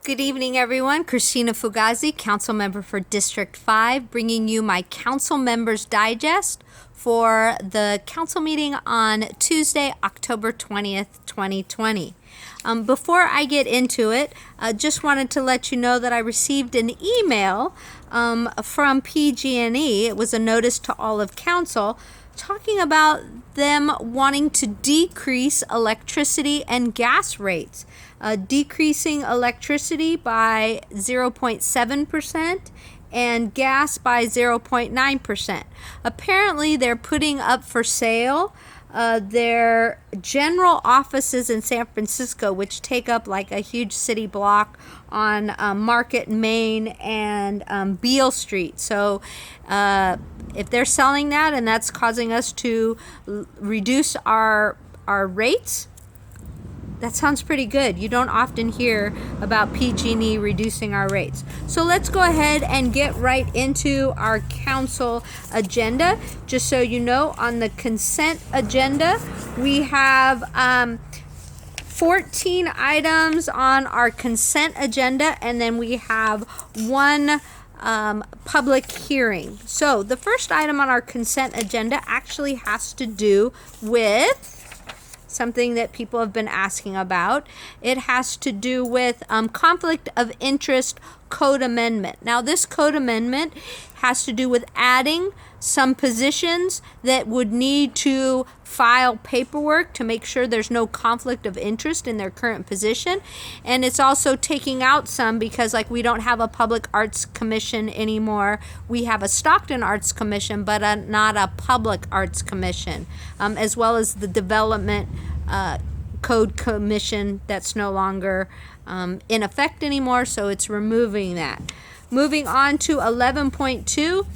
Good evening, everyone. Christina Fugazi, Council Member for District 5, bringing you my Council Members Digest for the Council meeting on Tuesday, October 20th, 2020. Before I get into it, just wanted to let you know that I received an email from PG&E. It was a notice to all of Council talking about them wanting to decrease electricity and gas rates, decreasing electricity by 0.7% and gas by 0.9%. Apparently, they're putting up for sale their general offices in San Francisco, which take up like a huge city block on Market, Main, and Beale Street. So if they're selling that and that's causing us to reduce our rates, that sounds pretty good. You don't often hear about PG&E reducing our rates. So let's go ahead and get right into our council agenda. Just so you know, on the consent agenda, we have 14 items on our consent agenda, and then we have one public hearing. So the first item on our consent agenda actually has to do with something that people have been asking about. It has to do with conflict of interest code amendment. Now, this code amendment has to do with adding some positions that would need to file paperwork to make sure there's no conflict of interest in their current position. And it's also taking out some because, like, we don't have a public arts commission anymore. We have a Stockton Arts Commission, but not a public arts commission, as well as the development code commission that's no longer in effect anymore, so it's removing that. Moving on to 11.2,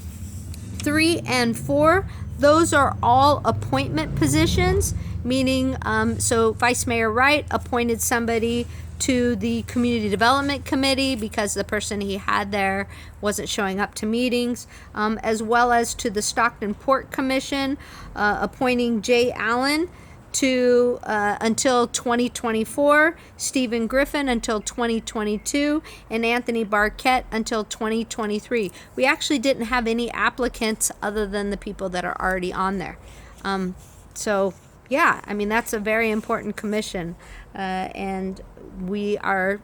3 and 4, those are all appointment positions, meaning so Vice Mayor Wright appointed somebody to the Community Development Committee because the person he had there wasn't showing up to meetings, as well as to the Stockton Port Commission, appointing Jay Allen to until 2024, Stephen Griffin until 2022, and Anthony Barquette until 2023. We actually didn't have any applicants other than the people that are already on there. So yeah, I mean, that's a very important commission, and we are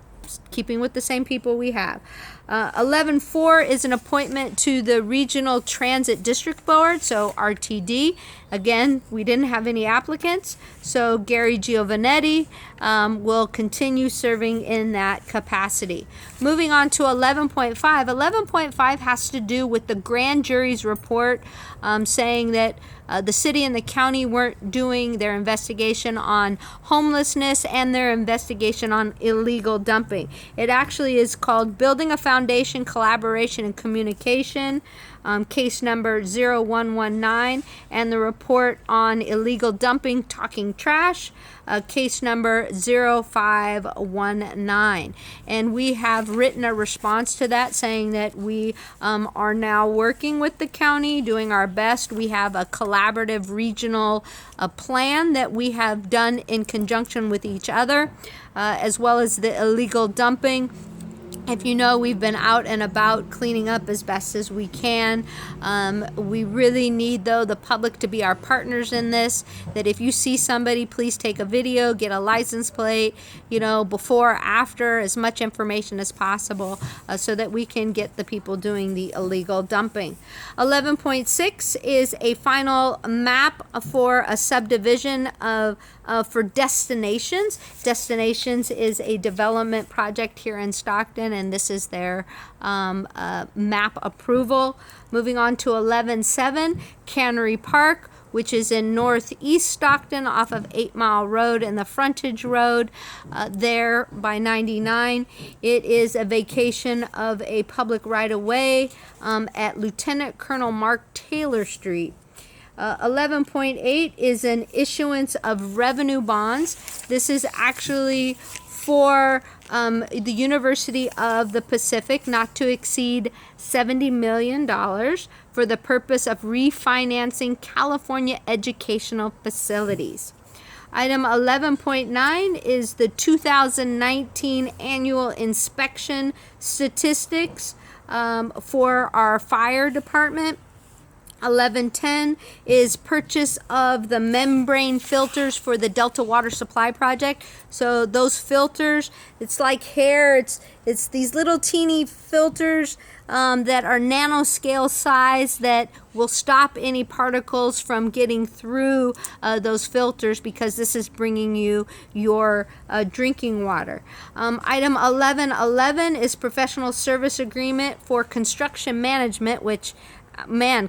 keeping with the same people we have. 11.4 is an appointment to the Regional Transit District Board, so RTD. Again, we didn't have any applicants, so Gary Giovanetti will continue serving in that capacity. Moving on to 11.5. 11.5 has to do with the grand jury's report saying that the city and the county weren't doing their investigation on homelessness and their investigation on illegal dumping. It actually is called Building a Foundation, Collaboration, and Communication, case number 0119, and the report on illegal dumping, Talking Trash, case number 0519. And we have written a response to that saying that we are now working with the county, doing our best. We have a collaborative regional plan that we have done in conjunction with each other, as well as the illegal dumping. If you know, we've been out and about cleaning up as best as we can. We really need, though, the public to be our partners in this, that if you see somebody, please take a video, get a license plate, before, after, as much information as possible, so that we can get the people doing the illegal dumping. 11.6 is a final map for a subdivision for Destinations. Destinations is a development project here in Stockton, and this is their map approval. Moving on to 11.7, Cannery Park, which is in northeast Stockton off of 8 Mile Road and the frontage road there by 99. It is a vacation of a public right-of-way at Lieutenant Colonel Mark Taylor Street. 11.8 is an issuance of revenue bonds. This is actually for the University of the Pacific, not to exceed $70 million for the purpose of refinancing California educational facilities. Item 11.9 is the 2019 annual inspection statistics for our fire department. 11.10 is purchase of the membrane filters for the Delta Water Supply Project. So those filters, it's like hair. It's these little teeny filters that are nanoscale size that will stop any particles from getting through those filters, because this is bringing you your drinking water. Item 11.11 is professional service agreement for construction management, which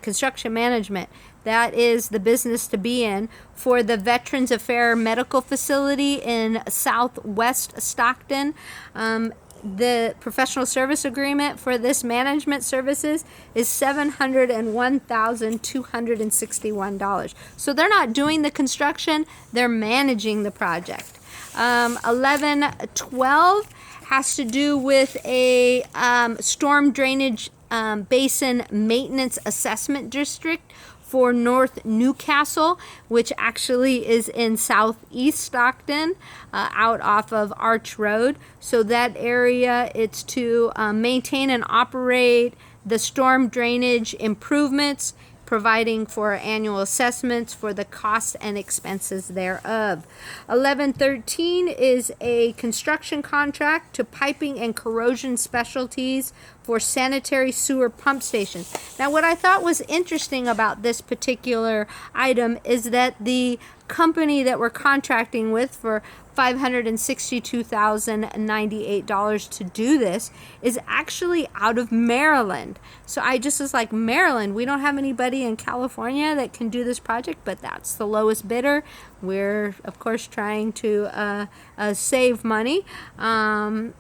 construction management, that is the business to be in, for the Veterans Affairs Medical Facility in Southwest Stockton. The professional service agreement for this management services is $701,261. So they're not doing the construction, they're managing the project. 11.12 has to do with a storm drainage basin maintenance assessment district for North Newcastle, which actually is in southeast Stockton, out off of Arch Road. So that area, it's to maintain and operate the storm drainage improvements, providing for annual assessments for the costs and expenses thereof. 11.13 is a construction contract to piping and corrosion specialties for sanitary sewer pump stations. Now, what I thought was interesting about this particular item is that the company that we're contracting with for $562,098 to do this is actually out of Maryland. So I just was like, Maryland, we don't have anybody in California that can do this project, but that's the lowest bidder. We're, of course, trying to save money, and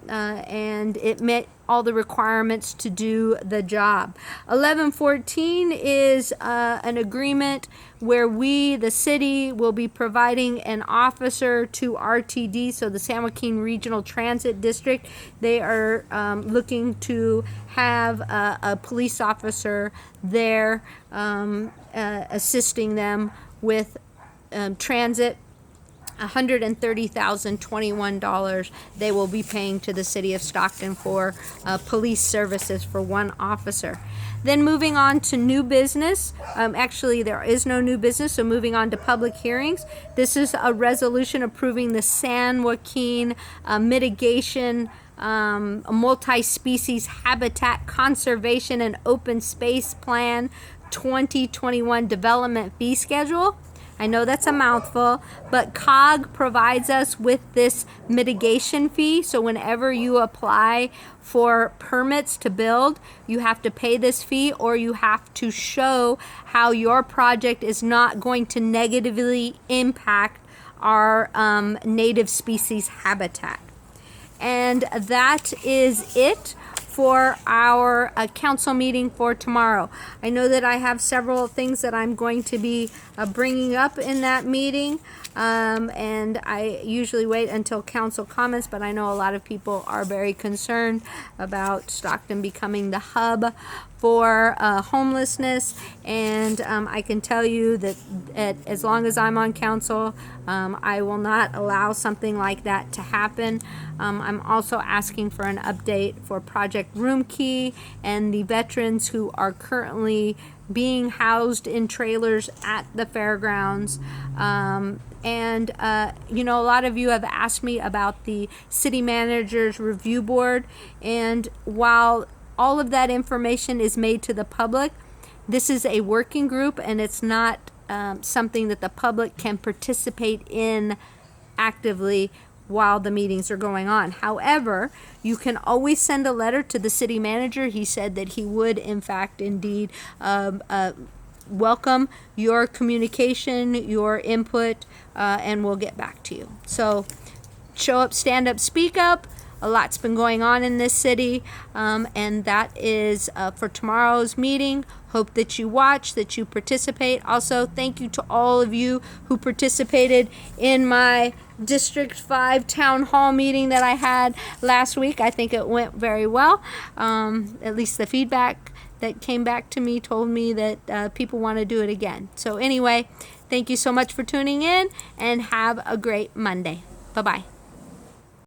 it met all the requirements to do the job. 11.14 is an agreement where we, the city, will be providing an officer to RTD, so the San Joaquin Regional Transit District. They are looking to have a police officer there assisting them with transit. $130,021 they will be paying to the city of Stockton for police services for one officer. Then moving on to new business. Actually, there is no new business, so moving on to public hearings. This is a resolution approving the San Joaquin mitigation multi-species habitat conservation and open space plan 2021 development fee schedule. I know that's a mouthful, but COG provides us with this mitigation fee. So whenever you apply for permits to build, you have to pay this fee, or you have to show how your project is not going to negatively impact our native species habitat. And that is it for our council meeting for tomorrow. I know that I have several things that I'm going to be bringing up in that meeting, and I usually wait until council comments, but I know a lot of people are very concerned about Stockton becoming the hub for homelessness, and I can tell you that as long as I'm on council, I will not allow something like that to happen. I'm also asking for an update for Project Room Key and the veterans who are currently being housed in trailers at the fairgrounds. You know, a lot of you have asked me about the city manager's review board, and while all of that information is made to the public, this is a working group, and it's not something that the public can participate in actively while the meetings are going on. However, you can always send a letter to the city manager. He said that he would, in fact, indeed, welcome your communication, your input, and we'll get back to you. So show up, stand up, speak up. A lot's been going on in this city, and that is for tomorrow's meeting. Hope that you watch, that you participate. Also, thank you to all of you who participated in my District 5 Town Hall meeting that I had last week. I think it went very well. At least the feedback that came back to me told me that people want to do it again. So anyway, Thank you so much for tuning in, and have a great Monday. Bye-bye.